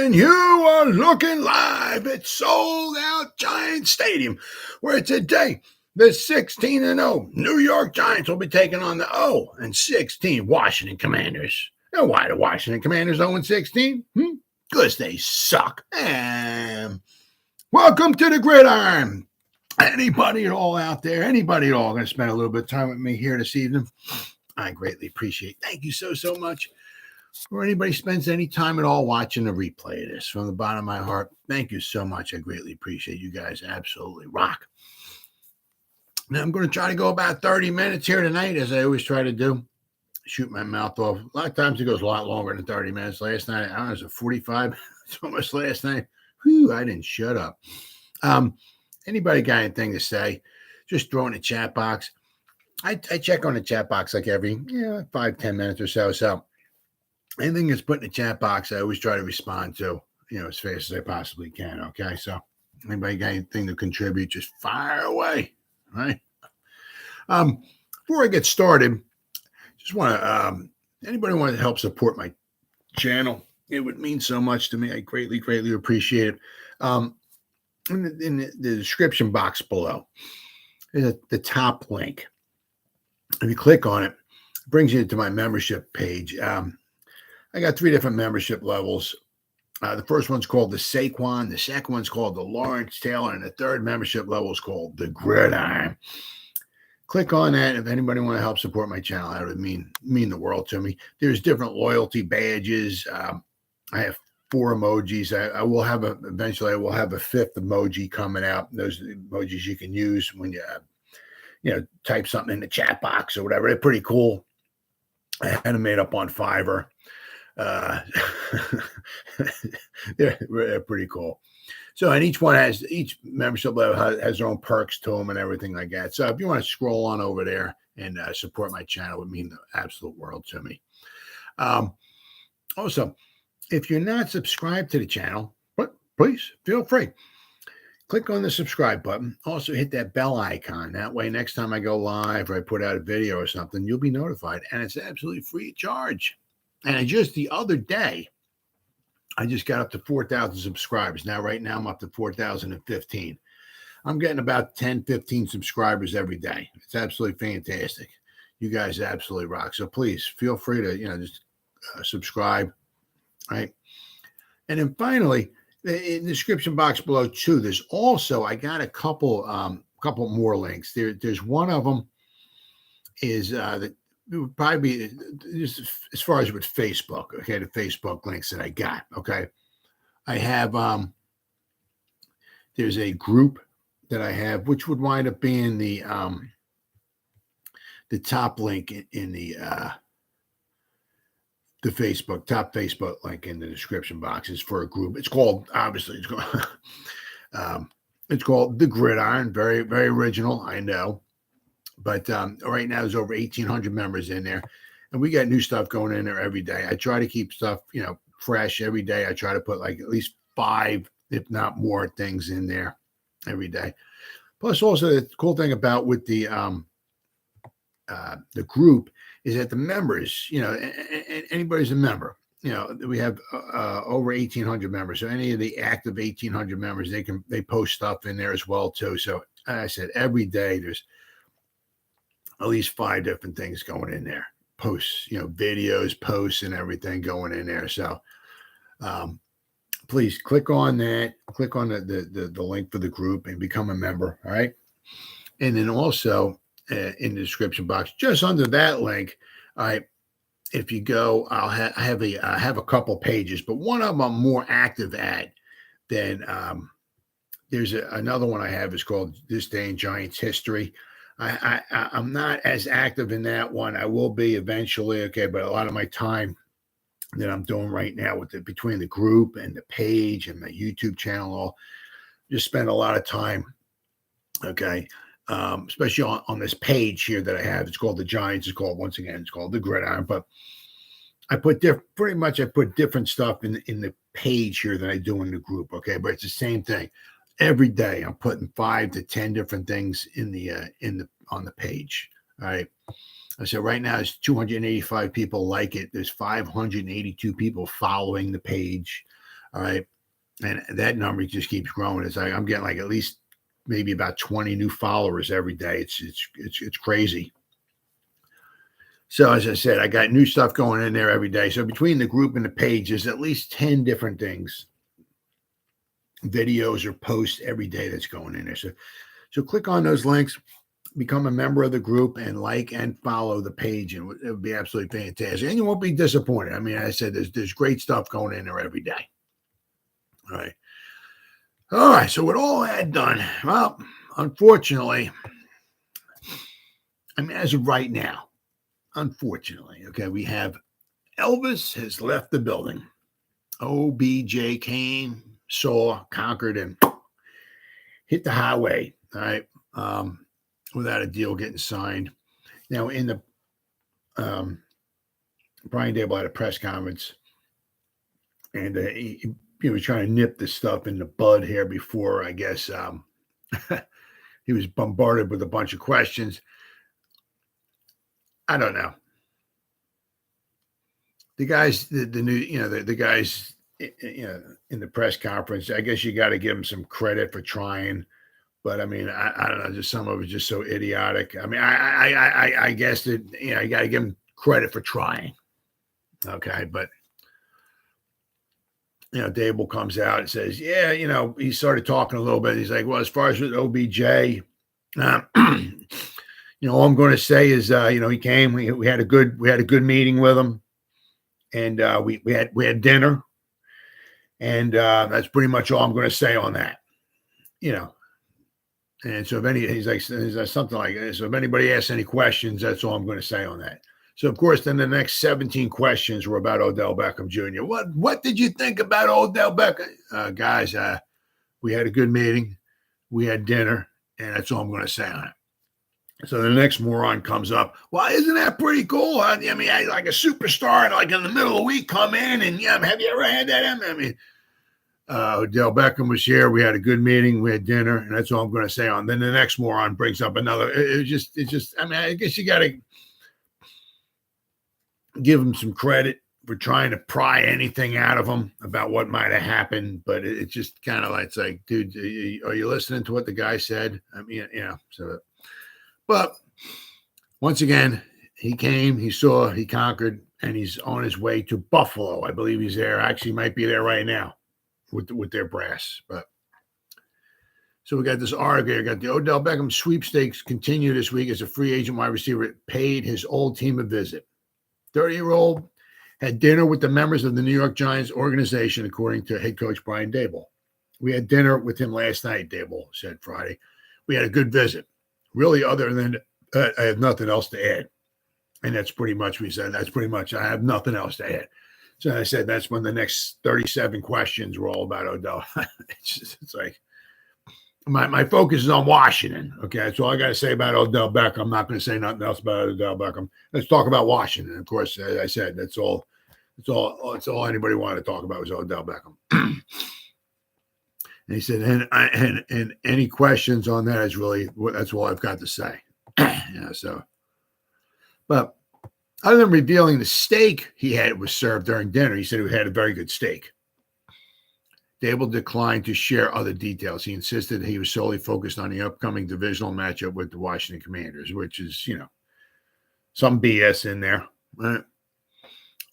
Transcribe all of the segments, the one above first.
and you are looking live at Sold Out Giants Stadium, where today the 16-0 New York Giants will be taking on the 0-16 Washington Commanders. Now, why the Washington Commanders 0-16? Because they suck. And welcome to the Gridiron. Anybody at all out there, anybody at all going to spend a little bit of time with me here this evening? I greatly appreciate it. Thank you so much. Or anybody spends any time at all watching the replay of this, from the bottom of my heart, thank you so much. I greatly appreciate you guys. Absolutely rock. Now, I'm going to try to go about 30 minutes here tonight, as I always try to do. Shoot my mouth off. A lot of times it goes a lot longer than 30 minutes. Last night, I don't know, it was 45. It's almost last night. Whew, I didn't shut up. Anybody got anything to say? Just throw in the chat box. I check on the chat box like every 5-10 minutes or so. So anything that's put in the chat box, I always try to respond to, as fast as I possibly can. Okay. So anybody got anything to contribute, just fire away. All right. Before I get started, just want to, anybody want to help support my channel? It would mean so much to me. I greatly appreciate it. In the description box below is the top link. If you click on it, it brings you to my membership page. I got 3 different membership levels. The first one's called the Saquon. The second one's called the Lawrence Taylor. And the third membership level is called the Gridiron. Click on that. If anybody want to help support my channel, that would mean the world to me. There's different loyalty badges. I have 4 emojis. I will have eventually I will have a 5th emoji coming out. Those are the emojis you can use when you type something in the chat box or whatever. They're pretty cool. I had them made up on Fiverr. They're pretty cool. So, and each membership level has their own perks to them and everything like that. So if you want to scroll on over there and support my channel, it would mean the absolute world to me. Also, if you're not subscribed to the channel, please feel free. Click on the subscribe button. Also hit that bell icon. That way, next time I go live or I put out a video or something, you'll be notified. And it's absolutely free of charge. And just the other day, I just got up to 4,000 subscribers. Right now I'm up to 4,015. I'm getting about 10, 15 subscribers every day. It's absolutely fantastic. You guys absolutely rock. So please feel free to, just subscribe. Right. And then finally, in the description box below too, there's also, I got a couple more links. There's one of them is that it would probably be just as far as with Facebook. Okay. The Facebook links that I got. Okay. I have, there's a group that I have, which would wind up being the top link in the Facebook, top Facebook link in the description box is for a group. It's called, obviously, it's called The Gridiron. Very, very original, I know. But right now there's over 1,800 members in there. And we got new stuff going in there every day. I try to keep stuff, fresh every day. I try to put like at least 5, if not more, things in there every day. Plus, also, the cool thing about with the group is that the members, anybody's a member. We have over 1,800 members. So any of the active 1,800 members, they post stuff in there as well too. So like I said, every day there's at least 5 different things going in there. Posts, videos, posts, and everything going in there. So please click on that. Click on the link for the group and become a member. All right. And then also in the description box, just under that link, all right, if you go, I have a couple pages, but one of them I'm more active at than there's another one I have is called This Day in Giants History. I'm not as active in that one. I will be eventually, okay, but a lot of my time that I'm doing right now between the group and the page and my YouTube channel, just spend a lot of time, okay, especially on this page here that I have. It's called The Giants. It's called The Gridiron. But I put different stuff in the page here than I do in the group, okay? But it's the same thing. Every day I'm putting 5 to 10 different things on the page. All right. So right now it's 285 people like it. There's 582 people following the page. All right. And that number just keeps growing. It's like I'm getting like at least maybe about 20 new followers every day. It's crazy. So as I said, I got new stuff going in there every day. So between the group and the page, there's at least 10 different things, videos or posts every day that's going in there. So click on those links, become a member of the group, and like and follow the page, and it would be absolutely fantastic. And you won't be disappointed. I mean, I said there's great stuff going in there every day. All right. So with all that done, well, unfortunately, I mean, as of right now, unfortunately, okay, we have Elvis has left the building. OBJ came, saw, conquered, and hit the highway. All right. Without a deal getting signed. Now, in the Brian Daboll had a press conference, and he was trying to nip this stuff in the bud here before, I guess, he was bombarded with a bunch of questions. I don't know. The guys, the new, the guys, in the press conference, I guess you got to give them some credit for trying. But I mean, I don't know. Just some of it just so idiotic. I mean, I guess that you got to give him credit for trying. Okay, but Daboll comes out and says, "Yeah, he started talking a little bit. He's like, well, as far as with OBJ, all I'm going to say is, he came. We had a good meeting with him, and we had dinner, and that's pretty much all I'm going to say on that, And so he's like something like this. So if anybody asks any questions, that's all I'm going to say on that. So of course, then the next 17 questions were about Odell Beckham Jr. What did you think about Odell Beckham? Guys, we had a good meeting, we had dinner, and that's all I'm going to say on it. So the next moron comes up. Well, isn't that pretty cool? I mean, like a superstar, like in the middle of the week, come in and have you ever had that? I mean. Odell Beckham was here. We had a good meeting. We had dinner, and that's all I'm going to say on. Then the next moron brings up another. It's just. I mean, I guess you got to give him some credit for trying to pry anything out of him about what might have happened. But it's just kind of like, it's like, dude, are you listening to what the guy said? I mean, So, but once again, he came, he saw, he conquered, and he's on his way to Buffalo. I believe he's there. Actually, might be there right now. With their brass. But so we got this article here. Got the Odell Beckham sweepstakes continue this week as a free agent wide receiver paid his old team a visit. 30-year-old had dinner with the members of the New York Giants organization, according to head coach Brian Daboll. We had dinner with him last night, Daboll said Friday. We had a good visit. Really, other than I have nothing else to add. And that's pretty much what he said. That's pretty much, I have nothing else to add. So I said that's when the next 37 questions were all about Odell. It's like my focus is on Washington. Okay, that's all I got to say about Odell Beckham. I'm not going to say nothing else about Odell Beckham. Let's talk about Washington. Of course, as I said, that's all anybody wanted to talk about was Odell Beckham. And he said, and any questions on that is really that's all I've got to say. So, but. Other than revealing the steak he had was served during dinner, he said he had a very good steak. Daboll declined to share other details. He insisted that he was solely focused on the upcoming divisional matchup with the Washington Commanders, which is, some BS in there. Right?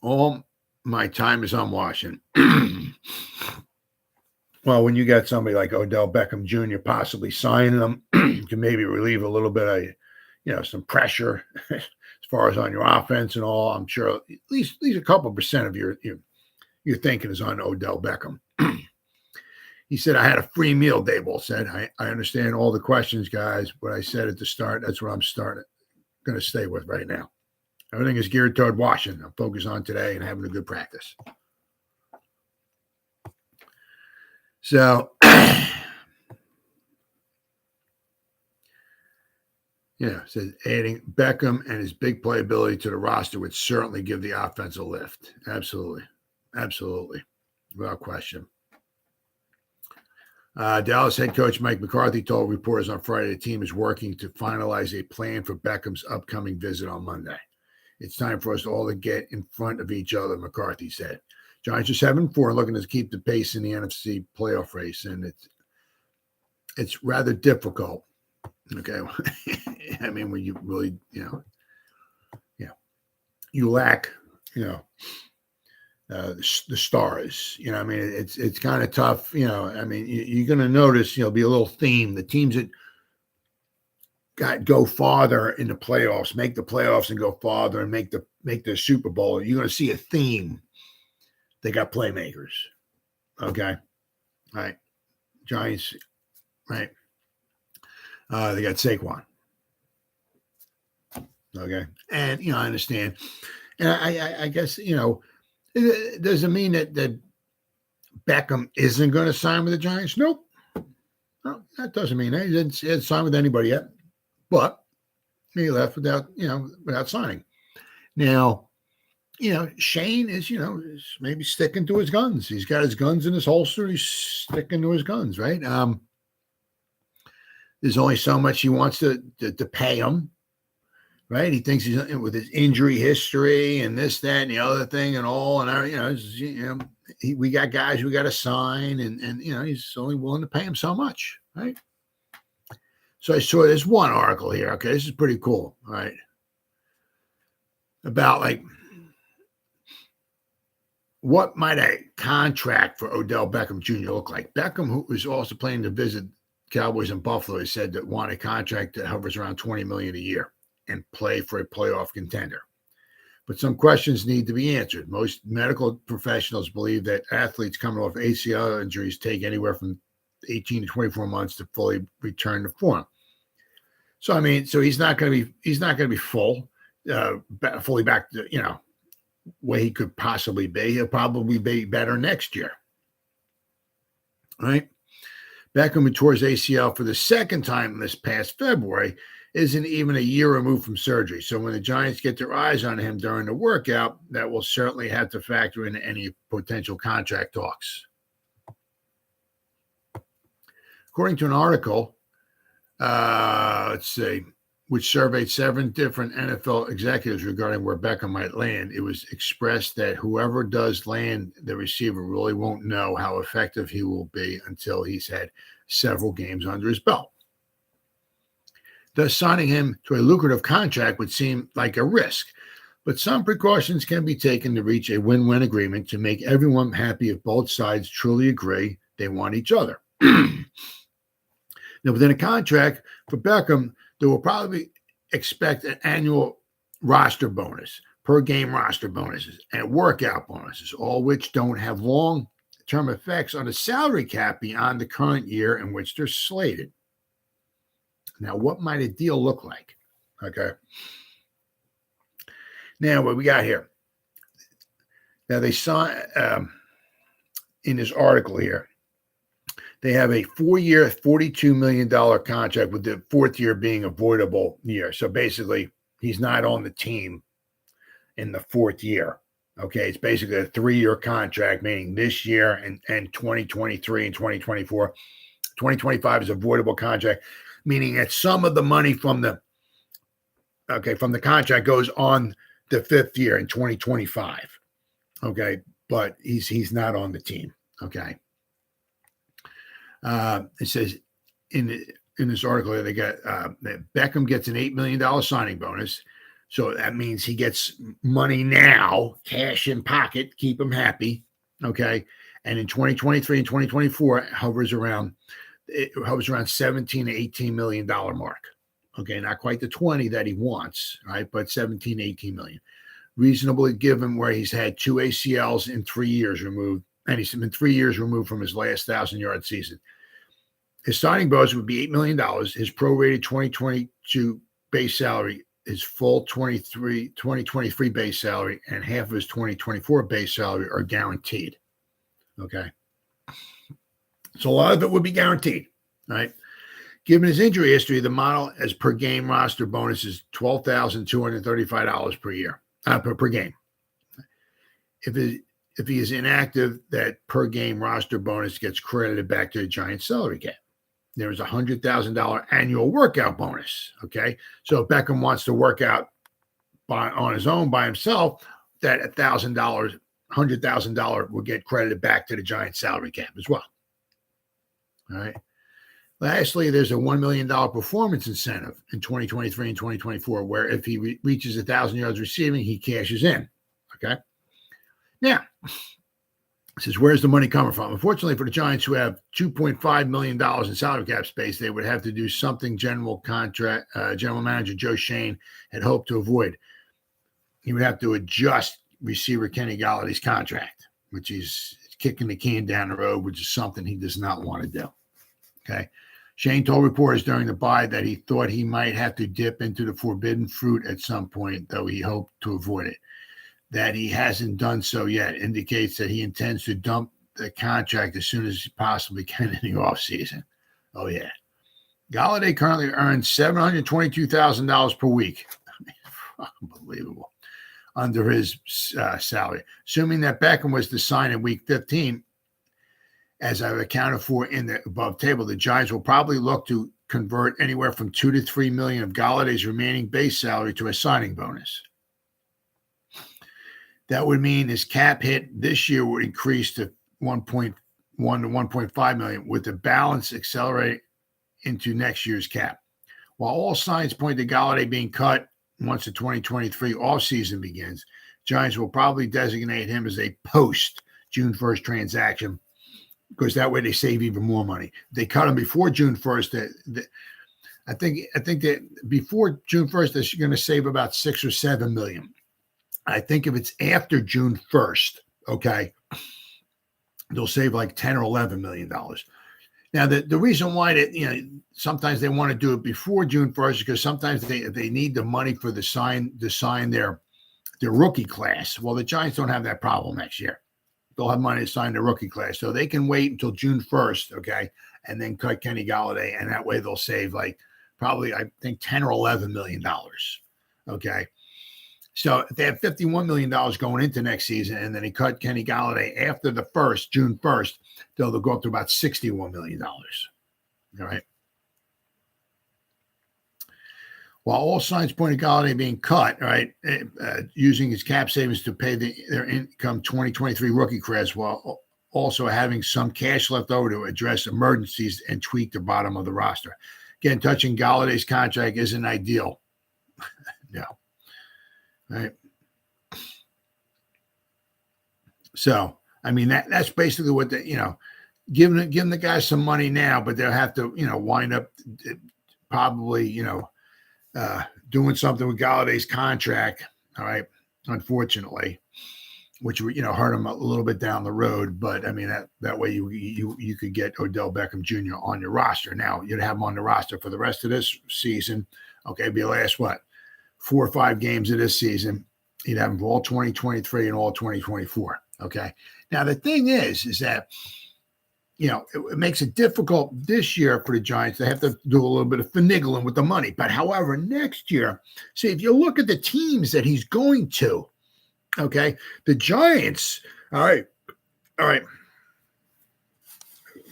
All my time is on Washington. Well, when you got somebody like Odell Beckham Jr. possibly signing them, can maybe relieve a little bit of, some pressure as far as on your offense and all. I'm sure at least a couple percent of your thinking is on Odell Beckham. He said, I had a free meal, Daboll said. I understand all the questions, guys. What I said at the start, that's what I'm going to stay with right now. Everything is geared toward Washington. I'm focused on today and having a good practice. So, says adding Beckham and his big playability to the roster would certainly give the offense a lift. Absolutely. Without question. Dallas head coach Mike McCarthy told reporters on Friday the team is working to finalize a plan for Beckham's upcoming visit on Monday. It's time for us all to get in front of each other, McCarthy said. Giants are 7-4, looking to keep the pace in the NFC playoff race, and it's rather difficult. Okay, I mean, when you really, you lack, the stars. I mean, it's kind of tough. I mean, you're going to notice, be a little theme. The teams that go farther in the playoffs, make the playoffs and go farther and make the Super Bowl. You're going to see a theme. They got playmakers. Okay. All right. Giants. Right. They got Saquon. Okay. And, I understand. And I guess, it doesn't mean that Beckham isn't going to sign with the Giants. Nope. No, that doesn't mean that. He didn't sign with anybody yet. But he left without signing. Now, Shane is maybe sticking to his guns. He's got his guns in his holster. He's sticking to his guns, right? There's only so much he wants to pay him, right? He thinks he's with his injury history and this, that, and the other thing and all. And we got guys we got to sign, and he's only willing to pay him so much, right? So I saw this one article here. Okay, this is pretty cool, all right? About what might a contract for Odell Beckham Jr. look like? Beckham, who was also planning to visit Cowboys in Buffalo, he said that want a contract that hovers around $20 million a year and play for a playoff contender. But some questions need to be answered. Most medical professionals believe that athletes coming off ACL injuries take anywhere from 18 to 24 months to fully return to form. So I mean, he's not going to be fully back to where he could possibly be. He'll probably be better next year. All right. Beckham, who tore his ACL for the second time this past February, isn't even a year removed from surgery. So when the Giants get their eyes on him during the workout, that will certainly have to factor into any potential contract talks. According to an article, let's see, which surveyed 7 different NFL executives regarding where Beckham might land, it was expressed that whoever does land the receiver really won't know how effective he will be until he's had several games under his belt. Thus, signing him to a lucrative contract would seem like a risk, but some precautions can be taken to reach a win-win agreement to make everyone happy if both sides truly agree they want each other. Now, within a contract for Beckham, they will probably expect an annual roster bonus, per game roster bonuses, and workout bonuses, all which don't have long-term effects on the salary cap beyond the current year in which they're slated. Now, what might a deal look like? Okay. Now, what we got here. Now, they saw in this article here, they have a 4-year, $42 million contract with the 4th year being a voidable year. So basically, he's not on the team in the 4th year. Okay, it's basically a 3-year contract, meaning this year and 2023 and 2024. 2025 is a voidable contract, meaning that some of the money from the contract goes on the 5th year in 2025. Okay, but he's not on the team. Okay. It says in this article that they got that Beckham gets an $8 million signing bonus. So that means he gets money now, cash in pocket, keep him happy. Okay. And in 2023 and 2024, it hovers around 17 to $18 million mark. Okay. Not quite the 20 that he wants, right? But 17 to 18 million. Reasonably given where he's had 2 ACLs in 3 years removed, and he's been 3 years removed from his last 1,000-yard season. His signing bonus would be $8 million. His prorated 2022 base salary, his full 2023 base salary, and half of his 2024 base salary are guaranteed. Okay. So a lot of it would be guaranteed, right? Given his injury history, the model as per game roster bonus is $12,235 per year, per game. If he is inactive, that per game roster bonus gets credited back to the Giants salary cap. There is a $100,000 annual workout bonus. Okay. So if Beckham wants to work out on his own by himself, that $1,000 $100,000 will get credited back to the Giants salary cap as well. All right. Lastly, there's a $1 million performance incentive in 2023 and 2024, where if he reaches 1,000 yards receiving, he cashes in. Okay. Now, this is where's the money coming from? Unfortunately for the Giants, who have $2.5 million in salary cap space, they would have to do something general manager Joe Schoen had hoped to avoid. He would have to adjust receiver Kenny Galladay's contract, which is kicking the can down the road, which is something he does not want to do. Okay. Schoen told reporters during the bye that he thought he might have to dip into the forbidden fruit at some point, though he hoped to avoid it. That he hasn't done so yet indicates that he intends to dump the contract as soon as he possibly can in the offseason. Oh, yeah. Golladay currently earns $722,000 per week. I mean, unbelievable. Under his salary. Assuming that Beckham was to sign in week 15, as I've accounted for in the above table, the Giants will probably look to convert anywhere from $2 to $3 million of Galladay's remaining base salary to a signing bonus. That would mean his cap hit this year would increase to 1.1 to 1.5 million, with the balance accelerate into next year's cap. While all signs point to Golladay being cut once the 2023 offseason begins, Giants will probably designate him as a post June 1st transaction, because that way they save even more money. If they cut him before June 1st, I think that before June 1st, they're going to save about $6 or $7 million. I think if it's after June 1st, okay, they'll save like $10 or $11 million. Now, the reason why that, sometimes they want to do it before June 1st is because sometimes they need the money for to sign their rookie class. Well, the Giants don't have that problem next year. They'll have money to sign their rookie class. So they can wait until June 1st, okay, and then cut Kenny Golladay. And that way they'll save like probably, I think, $10 or $11 million, okay? So if they have $51 million going into next season, and then he cut Kenny Golladay after the June 1st, they'll go up to about $61 million. All right. While all signs point to Golladay being cut, all right, using his cap savings to pay their income 2023 rookie class, while also having some cash left over to address emergencies and tweak the bottom of the roster. Again, touching Galladay's contract isn't ideal. No. Right. So, I mean, that's basically what giving the guys some money now, but they'll have to, wind up probably, doing something with Galladay's contract. All right. Unfortunately, which would, hurt him a little bit down the road. But I mean, that way you could get Odell Beckham Jr. on your roster. Now you'd have him on the roster for the rest of this season. Okay. Be the last, 4 or 5 games of this season. You'd have them for all 2023 and all 2024. Okay. Now, the thing is that, it makes it difficult this year for the Giants. They have to do a little bit of finagling with the money. But however, next year, see, if you look at the teams that he's going to, okay, the Giants, all right. Let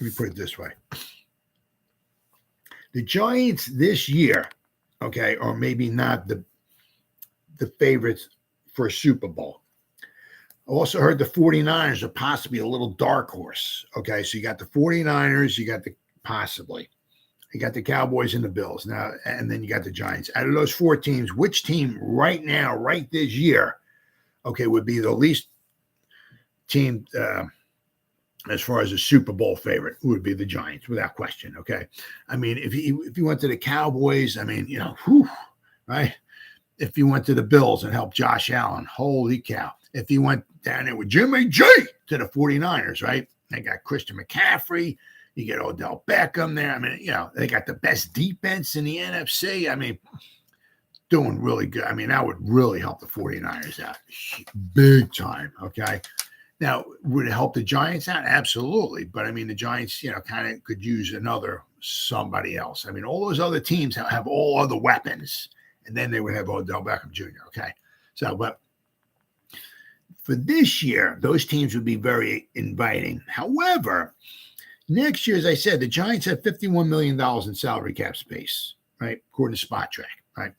me put it this way. The Giants this year, okay, or maybe not the favorites for a Super Bowl. I also heard the 49ers are possibly a little dark horse. Okay, so you got the 49ers, you got the Cowboys and the Bills now, and then you got the Giants. Out of those 4 teams, which team right now, right this year, okay, would be the least team as far as a Super Bowl favorite? Would be the Giants, without question. Okay, I mean, if you went to the Cowboys, I mean, right? If you went to the Bills and helped Josh Allen, holy cow. If you went down there with Jimmy G to the 49ers, right? They got Christian McCaffrey. You get Odell Beckham there. I mean, they got the best defense in the NFC. I mean, doing really good. I mean, that would really help the 49ers out big time, okay? Now, would it help the Giants out? Absolutely. But, I mean, the Giants, kind of could use somebody else. I mean, all those other teams have all other weapons. And then they would have Odell Beckham Jr., okay? So, but for this year, those teams would be very inviting. However, next year, as I said, the Giants have $51 million in salary cap space, right? According to Spot Track, right?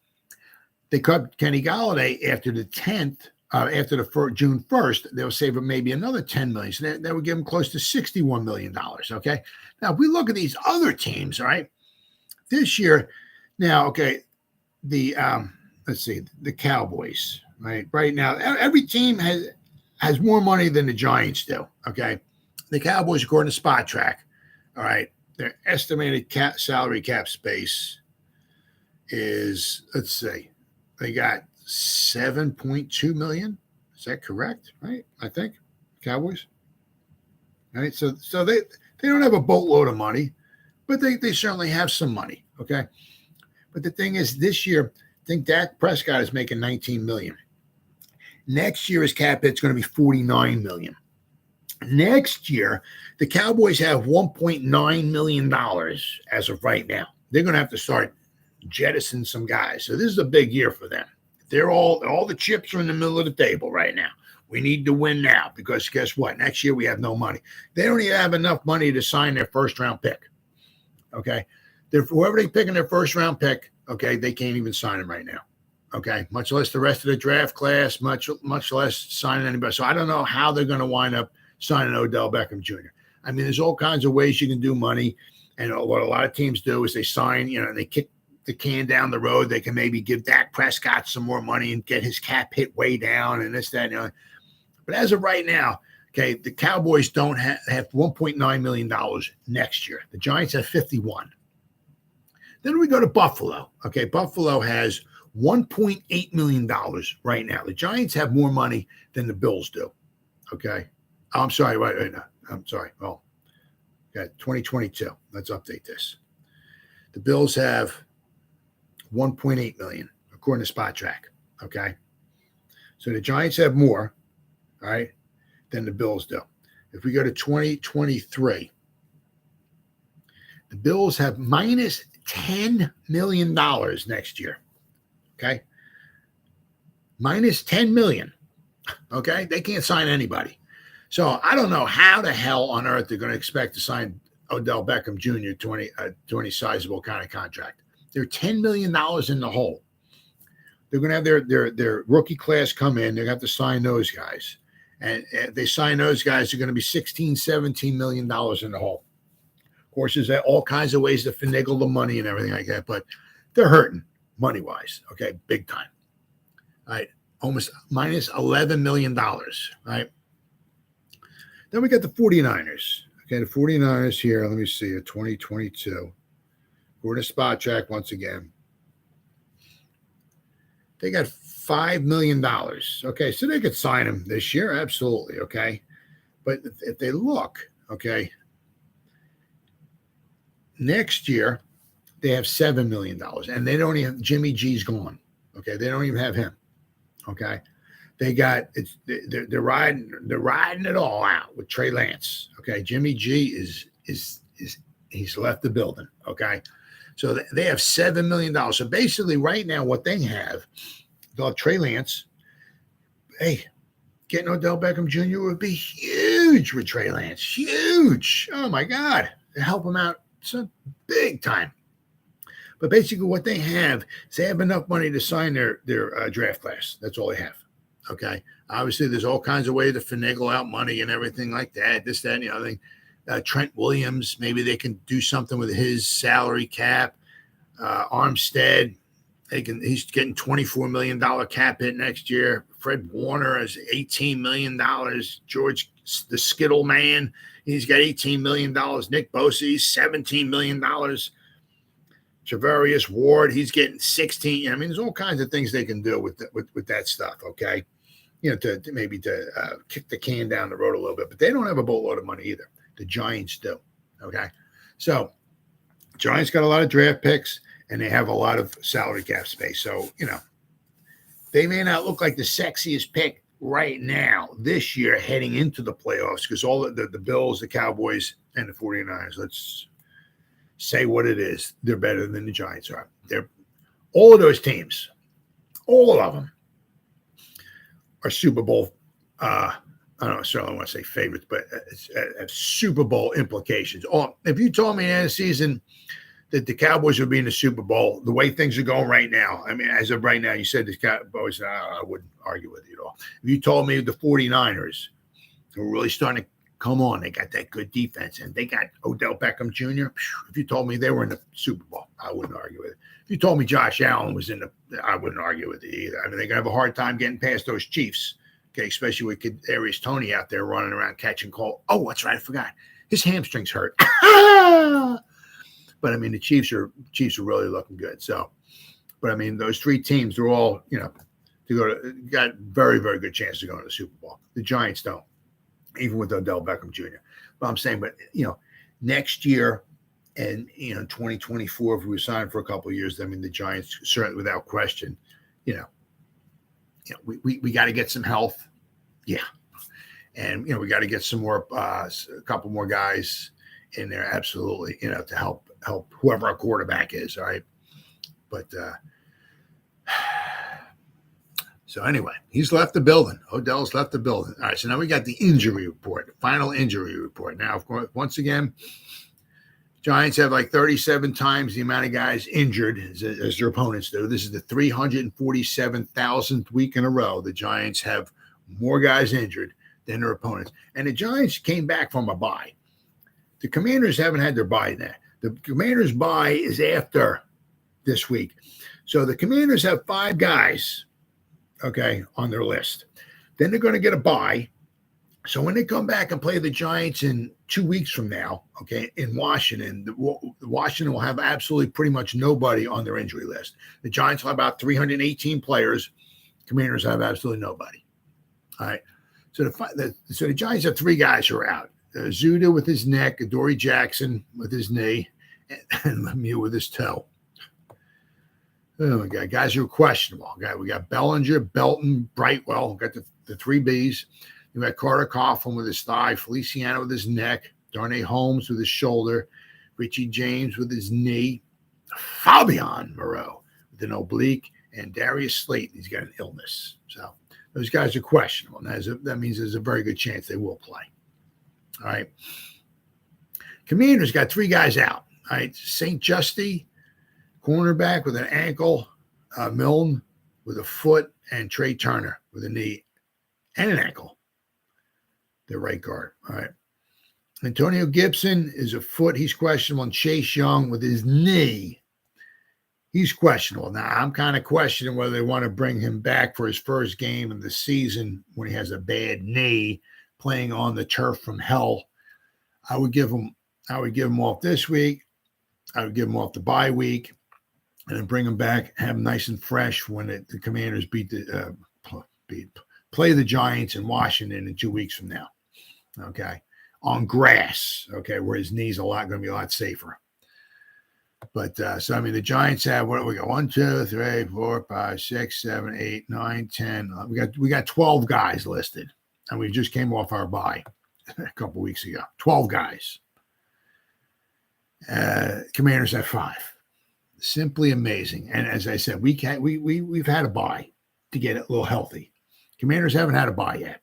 They cut Kenny Golladay after the 10th after the June 1st, they'll save them maybe another $10 million. So that would give them close to $61 million. Okay. Now, if we look at these other teams, all right, this year, now, okay, let's see, the Cowboys, right? Right now, every team has more money than the Giants do. Okay. The Cowboys, according to Spot Track, all right, their estimated salary cap space is, let's see, they got $7.2 million. Is that correct? Right? I think Cowboys. All right. So they don't have a boatload of money, but they certainly have some money. Okay. But the thing is, this year, I think Dak Prescott is making $19 million. Next year, his cap hit's going to be $49 million. Next year, the Cowboys have $1.9 million as of right now. They're going to have to start jettisoning some guys. So this is a big year for them. They're all the chips are in the middle of the table right now. We need to win now because guess what? Next year we have no money. They don't even have enough money to sign their first round pick. Okay. Whoever they pick in their first round pick, okay, they can't even sign him right now. Okay. Much less the rest of the draft class, much less signing anybody. So I don't know how they're going to wind up signing Odell Beckham Jr. I mean, there's all kinds of ways you can do money. And what a lot of teams do is they sign, and they kick the can down the road. They can maybe give Dak Prescott some more money and get his cap hit way down and this, that, But as of right now, okay, the Cowboys don't have $1.9 million next year. The Giants have 51. Then we go to Buffalo. Okay, Buffalo has $1.8 million right now. The Giants have more money than the Bills do. Okay. I'm sorry. Wait, no. I'm sorry. Well, okay, 2022. Let's update this. The Bills have 1.8 million, according to Spot Track. Okay. So the Giants have more, all right, than the Bills do. If we go to 2023, the Bills have minus $10 million next year. Okay. Minus $10 million. Okay. They can't sign anybody. So I don't know how the hell on earth they're going to expect to sign Odell Beckham Jr. to any sizable kind of contract. They're $10 million in the hole. They're going to have their rookie class come in. They're going to have to sign those guys. And if they sign those guys, they're going to be $16, $17 million in the hole. Of course, there's all kinds of ways to finagle the money and everything like that, but they're hurting money-wise, okay, big time. All right, almost minus $11 million, right? Then we got the 49ers. Okay, the 49ers here, let me see, 2022. We're in a Spot Track once again. They got $5 million. Okay, so they could sign him this year, absolutely, okay? But if they look, okay, next year they have $7 million, and they don't even, Jimmy G's gone, okay? They don't even have him, okay? They got they're riding it all out with Trey Lance, okay? Jimmy G is he's left the building, okay? So they have $7 million. So basically, right now, what they have, they'll have Trey Lance. Hey, getting Odell Beckham Jr. would be huge with Trey Lance. Huge. Oh, my God. To help him out so big time. But basically, what they have is they have enough money to sign their draft class. That's all they have. Okay. Obviously, there's all kinds of ways to finagle out money and everything like that. This, that, and the other thing. Trent Williams, maybe they can do something with his salary cap. Armstead, he's getting $24 million cap hit next year. Fred Warner has $18 million. George, the Skittle man, he's got $18 million. Nick Bosa, he's $17 million. Javarius Ward, he's getting 16. I mean, there's all kinds of things they can do with that stuff, okay? To maybe kick the can down the road a little bit. But they don't have a boatload of money either. The Giants do, okay? So Giants got a lot of draft picks, and they have a lot of salary cap space. So, they may not look like the sexiest pick right now this year heading into the playoffs because all the Bills, the Cowboys, and the 49ers, let's say what it is, they're better than the Giants are. They're all of those teams, all of them are Super Bowl I don't necessarily want to say favorites, but it's Super Bowl implications. Or if you told me in the season that the Cowboys will be in the Super Bowl the way things are going right now. I mean, as of right now, you said the Cowboys, I wouldn't argue with you at all. If you told me the 49ers were really starting to come on, they got that good defense, and they got Odell Beckham Jr., if you told me they were in the Super Bowl, I wouldn't argue with it. If you told me Josh Allen was in I wouldn't argue with it either. I mean, they're going to have a hard time getting past those Chiefs, okay, especially with Kadarius Toney out there running around catching call. Oh, that's right, I forgot. His hamstrings hurt. But I mean, the Chiefs are really looking good. So, but I mean, those three teams are all, got very, very good chance to go to the Super Bowl. The Giants don't, even with Odell Beckham Jr. But I'm saying, next year and 2024, if we were signed for a couple of years, I mean, the Giants certainly, without question, we got to get some health, yeah, and we got to get some more, a couple more guys in there, absolutely, to help whoever our quarterback is, all right? But so anyway, he's left the building. Odell's left the building. All right, so now we got the injury report, the final injury report. Now, of course, once again, Giants have like 37 times the amount of guys injured as their opponents do. This is the 347,000th week in a row the Giants have more guys injured than their opponents. And the Giants came back from a bye. The Commanders haven't had their bye yet. The Commanders' bye is after this week. So the Commanders have 5 guys, okay, on their list. Then they're going to get a bye. So when they come back and play the Giants in 2 weeks from now, okay, in Washington, Washington will have absolutely pretty much nobody on their injury list. The Giants will have about 318 players. Commanders have absolutely nobody. All right. So the Giants have 3 guys who are out. Zuda with his neck, Adoree Jackson with his knee, and Lemieux with his toe. Oh, my God. Guys who are questionable. We got Bellinger, Belton, Brightwell. We got the 3 Bs. We got Carter Coughlin with his thigh, Feliciano with his neck, Darnay Holmes with his shoulder, Richie James with his knee, Fabian Moreau with an oblique, and Darius Slayton. He's got an illness. So those guys are questionable. That means there's a very good chance they will play. All right. Commanders got 3 guys out. All right. St. Justy, cornerback with an ankle, Milne with a foot, and Trey Turner with a knee and an ankle. The right guard. All right. Antonio Gibson is a foot. He's questionable. And Chase Young with his knee. He's questionable. Now, I'm kind of questioning whether they want to bring him back for his first game of the season when he has a bad knee, playing on the turf from hell. I would give him off this week. I would give him off the bye week, and then bring him back, have him nice and fresh when the Commanders play the Giants in Washington in 2 weeks from now. Okay, on grass. Okay, where his knee's going to be a lot safer. But so I mean, the Giants have what do we got? 1, 2, 3, 4, 5, 6, 7, 8, 9, 10. We got 12 guys listed. And we just came off our bye a couple weeks ago. 12 guys. Commanders have 5. Simply amazing. And as I said, we've had a bye to get a little healthy. Commanders haven't had a bye yet.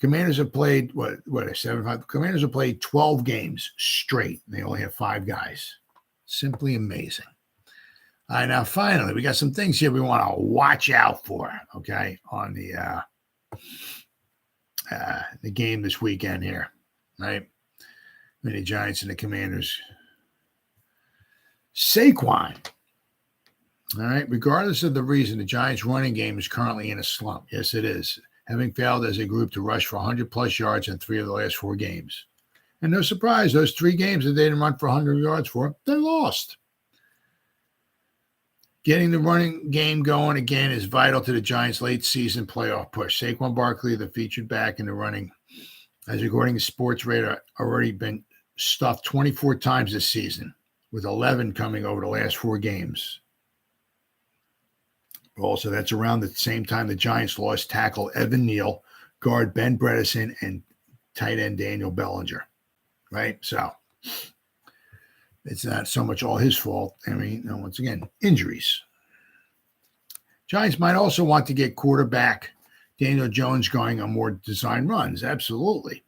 Commanders have played Commanders have played 12 games straight. They only have 5 guys. Simply amazing. All right, now finally, we got some things here we want to watch out for. Okay, on the game this weekend here, right? I mean, the Giants and the Commanders. Saquon. All right. Regardless of the reason, the Giants' running game is currently in a slump. Yes, it is. Having failed as a group to rush for 100-plus yards in 3 of the last 4 games. And no surprise, those 3 games that they didn't run for 100 yards for, they lost. Getting the running game going again is vital to the Giants' late season playoff push. Saquon Barkley, the featured back in the running, as according to Sports Radar, already been stuffed 24 times this season, with 11 coming over the last 4 games. Also, that's around the same time the Giants lost tackle Evan Neal, guard Ben Bredesen, and tight end Daniel Bellinger. Right? So it's not so much all his fault. I mean, once again, injuries. Giants might also want to get quarterback Daniel Jones going on more design runs. Absolutely.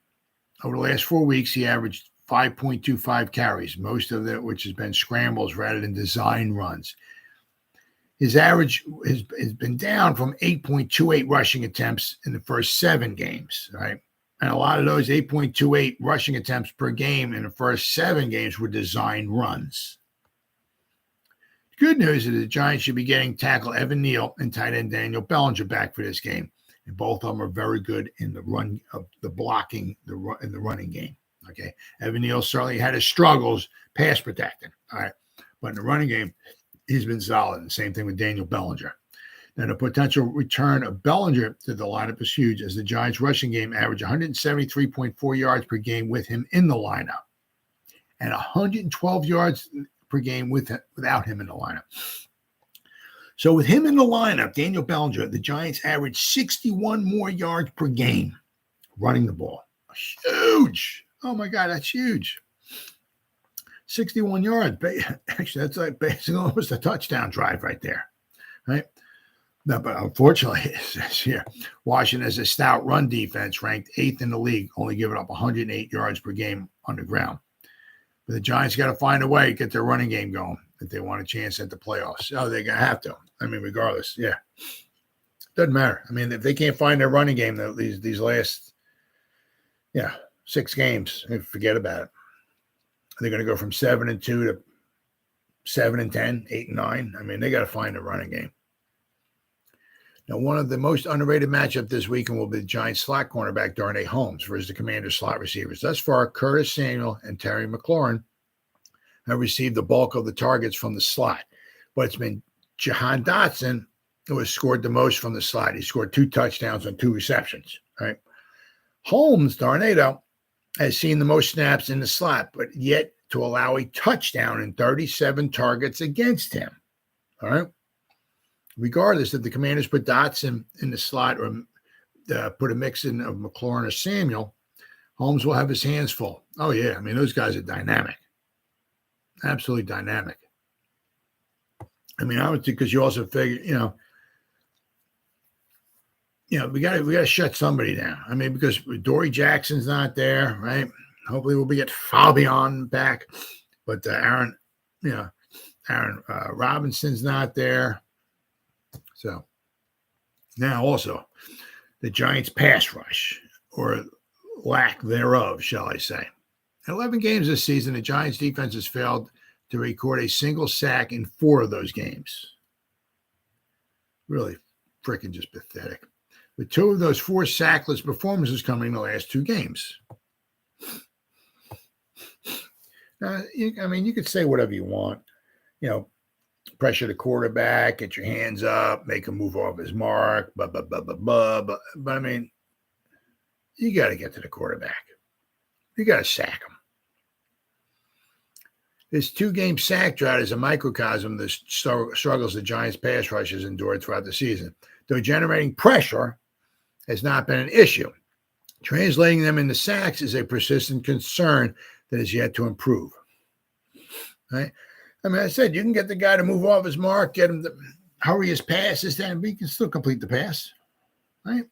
Over the last 4 weeks, he averaged 5.25 carries, most of it which has been scrambles rather than design runs. His average has been down from 8.28 rushing attempts in the first 7 games, right? And a lot of those 8.28 rushing attempts per game in the first 7 games were design runs. Good news is the Giants should be getting tackle Evan Neal and tight end Daniel Bellinger back for this game. And both of them are very good in the run of the blocking in the running game. Okay. Evan Neal certainly had his struggles pass protecting. All right. But in the running game, he's been solid. And same thing with Daniel Bellinger. Now, the potential return of Bellinger to the lineup is huge as the Giants' rushing game averaged 173.4 yards per game with him in the lineup and 112 yards per game without him in the lineup. So with him in the lineup, Daniel Bellinger, the Giants averaged 61 more yards per game running the ball. Huge. Oh, my God, that's huge. 61 yards. Actually, that's like basically almost a touchdown drive right there, right? No, but unfortunately, this year, Washington has a stout run defense ranked 8th in the league, only giving up 108 yards per game on the ground. But the Giants got to find a way to get their running game going if they want a chance at the playoffs. Oh, they're going to have to. I mean, regardless, yeah. Doesn't matter. I mean, if they can't find their running game these last, 6 games, forget about it. They're going to go from 7-2 to 7-10, 8-9. I mean, they got to find a running game. Now, one of the most underrated matchup this weekend will be the Giants slot cornerback Darnay Holmes versus the Commanders slot receivers. Thus far, Curtis Samuel and Terry McLaurin have received the bulk of the targets from the slot. But it's been Jahan Dotson who has scored the most from the slot. He scored 2 touchdowns on 2 receptions. Right? Holmes, Darnay, though, has seen the most snaps in the slot, but yet to allow a touchdown in 37 targets against him. All right? Regardless, if the Commanders put Dotson in the slot or put a mix in of McLaurin or Samuel, Holmes will have his hands full. Oh, yeah. I mean, those guys are dynamic. Absolutely dynamic. I mean, I would think because you also figure, we got to shut somebody down. I mean, because Adoree Jackson's not there, right? Hopefully we'll get Fabian back. But Aaron Robinson's not there. So now also the Giants pass rush or lack thereof, shall I say. In 11 games this season, the Giants defense has failed to record a single sack in 4 of those games. Really freaking just pathetic. With 2 of those 4 sackless performances coming in the last 2 games. You could say whatever you want, pressure the quarterback, get your hands up, make him move off his mark, blah, blah, blah, blah, blah. But I mean, you got to get to the quarterback. You got to sack him. This 2-game sack drought is a microcosm of the struggles the Giants pass rush has endured throughout the season. Though generating pressure has not been an issue, translating them into sacks is a persistent concern that is yet to improve. Right? I mean, I said you can get the guy to move off his mark, get him to hurry his passes, then he can still complete the pass, right?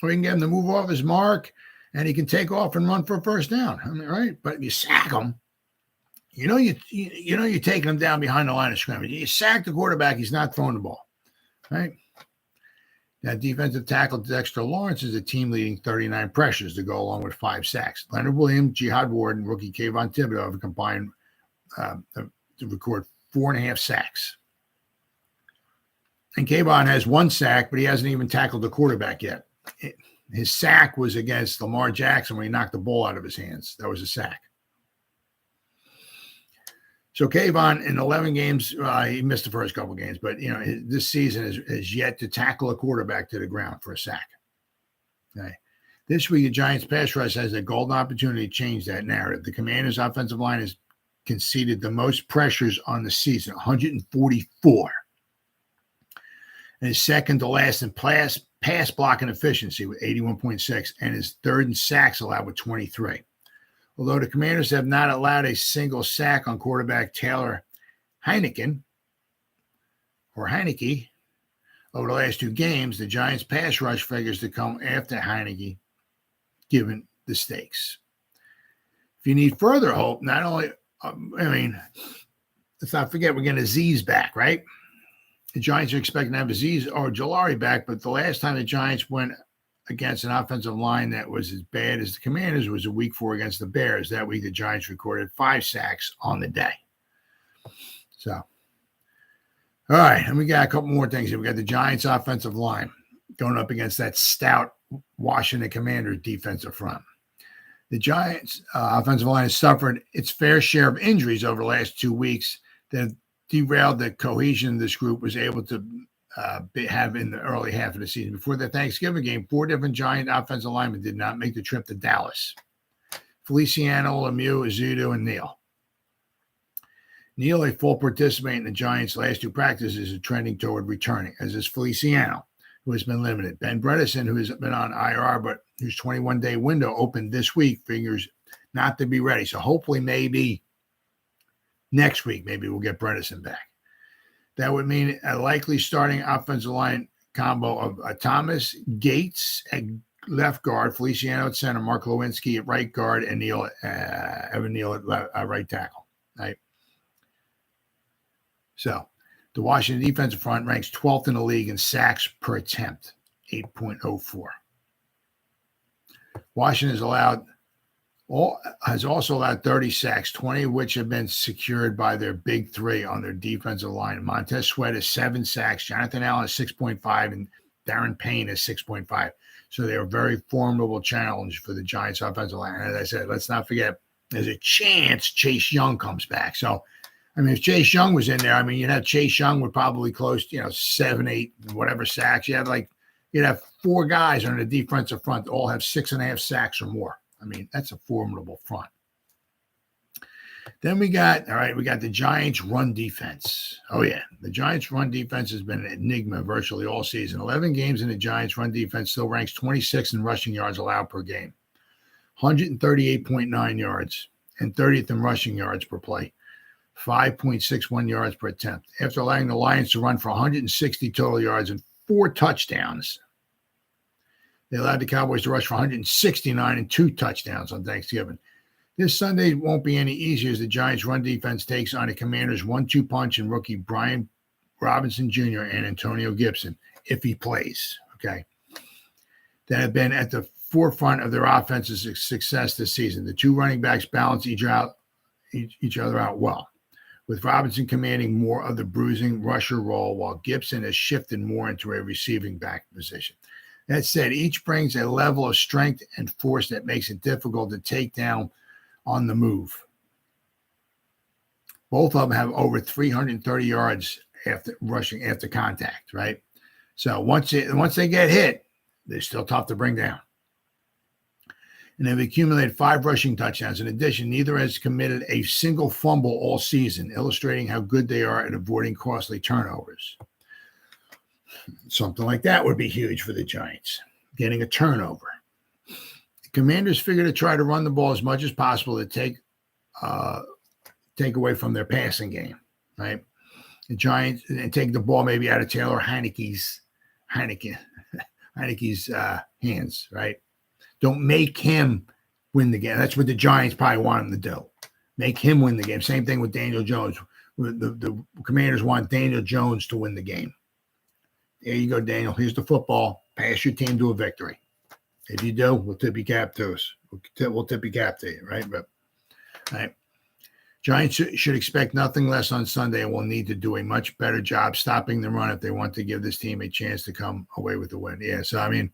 Or you can get him to move off his mark, and he can take off and run for a first down. I mean, right? But if you sack him, you're taking him down behind the line of scrimmage. You sack the quarterback, he's not throwing the ball, right? Now, defensive tackle Dexter Lawrence is a team-leading 39 pressures to go along with 5 sacks. Leonard Williams, Jihad Ward, and rookie Kayvon Thibodeau have combined to record 4.5 sacks. And Kayvon has 1 sack, but he hasn't even tackled the quarterback yet. His sack was against Lamar Jackson when he knocked the ball out of his hands. That was a sack. So Kayvon in 11 games, he missed the first couple games, but this season is yet to tackle a quarterback to the ground for a sack. Okay. This week, the Giants pass rush has a golden opportunity to change that narrative. The Commanders' offensive line has conceded the most pressures on the season, 144, and is second to last in pass blocking efficiency with 81.6, and is third in sacks allowed with 23. Although the Commanders have not allowed a single sack on quarterback Taylor Heineke over the last 2 games, the Giants' pass rush figures to come after Heineke, given the stakes. If you need further hope, not only, let's not forget we're getting Azeez back, right? The Giants are expecting to have Azeez Ojulari back, but the last time the Giants went against an offensive line that was as bad as the Commanders was a week 4 against the Bears. That week, the Giants recorded 5 sacks on the day. So, all right, and we got a couple more things here. We got the Giants' offensive line going up against that stout Washington Commanders defensive front. The Giants' offensive line has suffered its fair share of injuries over the last 2 weeks that derailed the cohesion this group was able to have in the early half of the season. Before the Thanksgiving game, 4 different Giant offensive linemen did not make the trip to Dallas. Feliciano, Lemieux, Ezeudu, and Neal. Neal, a full participant in the Giants' last 2 practices, is trending toward returning, as is Feliciano, who has been limited. Ben Bredeson, who has been on IR, but whose 21-day window opened this week, figures not to be ready. So hopefully maybe next week, maybe we'll get Bredeson back. That would mean a likely starting offensive line combo of Thomas Gates at left guard, Feliciano at center, Mark Lewinsky at right guard, and Evan Neal at right tackle. Right. So the Washington defensive front ranks 12th in the league in sacks per attempt, 8.04. Washington has also allowed 30 sacks, 20 of which have been secured by their big 3 on their defensive line. Montez Sweat has 7 sacks, Jonathan Allen has 6.5, and Darren Payne has 6.5. So they're a very formidable challenge for the Giants' offensive line. And as I said, let's not forget, there's a chance Chase Young comes back. So, if Chase Young was in there, you'd have Chase Young would probably close, 7, 8, whatever sacks. You'd have 4 guys on the defensive front that all have 6.5 sacks or more. That's a formidable front. Then we got the Giants' run defense. Oh, yeah. The Giants' run defense has been an enigma virtually all season. 11 games in the Giants' run defense still ranks 26th in rushing yards allowed per game, 138.9 yards, and 30th in rushing yards per play, 5.61 yards per attempt. After allowing the Lions to run for 160 total yards and 4 touchdowns, they allowed the Cowboys to rush for 169 and 2 touchdowns on Thanksgiving. This Sunday won't be any easier as the Giants' run defense takes on the Commanders' 1-2 punch and rookie Brian Robinson Jr. and Antonio Gibson, if he plays, okay, that have been at the forefront of their offense's success this season. The 2 running backs balance each other out well, with Robinson commanding more of the bruising rusher role while Gibson has shifted more into a receiving back position. That said, each brings a level of strength and force that makes it difficult to take down on the move. Both of them have over 330 yards after rushing after contact, right? So once they get hit, they're still tough to bring down. And they've accumulated 5 rushing touchdowns. In addition, neither has committed a single fumble all season, illustrating how good they are at avoiding costly turnovers. Something like that would be huge for the Giants, getting a turnover. The Commanders figure to try to run the ball as much as possible to take away from their passing game, right? The Giants and take the ball maybe out of Taylor Heineke's hands, right? Don't make him win the game. That's what the Giants probably want him to do. Make him win the game. Same thing with Daniel Jones. The Commanders want Daniel Jones to win the game. There you go, Daniel. Here's the football. Pass your team to a victory. If you do, we'll tip your cap to us. We'll tip your cap to you, right? But, right. Giants should expect nothing less on Sunday and will need to do a much better job stopping the run if they want to give this team a chance to come away with the win. Yeah, so,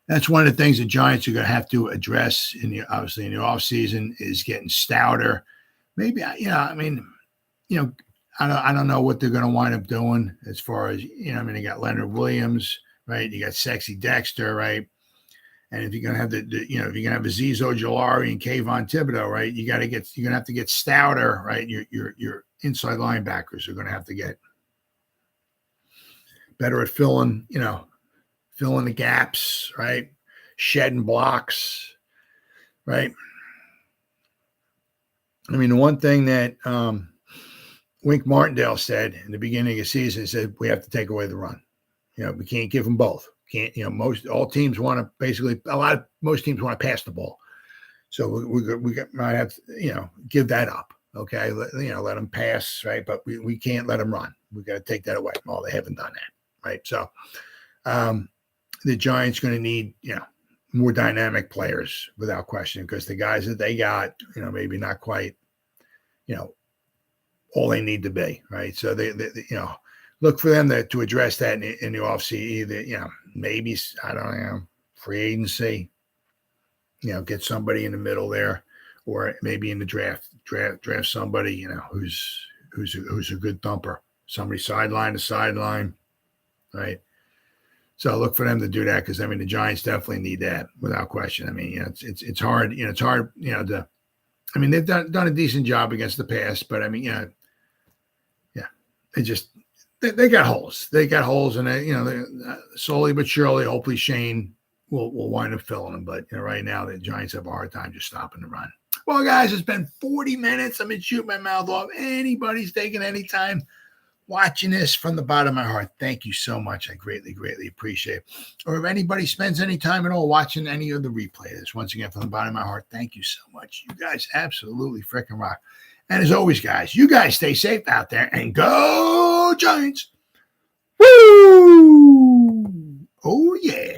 that's one of the things the Giants are going to have to address in the offseason is getting stouter. Maybe, I don't know what they're going to wind up doing as far as, they got Leonard Williams, right? You got Sexy Dexter, right? And if you're going to have if you're going to have Azeez Ojulari and Kayvon Thibodeau, right? You're going to have to get stouter, right? Your inside linebackers are going to have to get better at filling the gaps, right? Shedding blocks, right? The one thing that Wink Martindale said in the beginning of the season, said we have to take away the run. We can't give them both. Most teams want to most teams want to pass the ball. So we might have to, give that up. Okay. Let them pass. Right. But we can't let them run. We got to take that away. Well, they haven't done that. Right. So the Giants going to need, more dynamic players without question, because the guys that they got, maybe not quite, all they need to be. Right. So they look for them to address that in the offseason. Either, maybe, I don't know, free agency, get somebody in the middle there, or maybe in the draft somebody, who's a good thumper, somebody sideline to sideline, right? So look for them to do that, because the Giants definitely need that without question. It's hard, it's hard, they've done a decent job against the pass, but they got holes. They got holes, and they slowly but surely, hopefully Shane will wind up filling them. But right now the Giants have a hard time just stopping the run. Well, guys, it's been 40 minutes. I've been shooting my mouth off. Anybody's taking any time watching this, from the bottom of my heart, thank you so much. I greatly, greatly appreciate it. Or if anybody spends any time at all watching any of the replay of this, once again, from the bottom of my heart, thank you so much. You guys absolutely freaking rock. And as always, guys, you guys stay safe out there, and go Giants. Woo! Oh, yeah.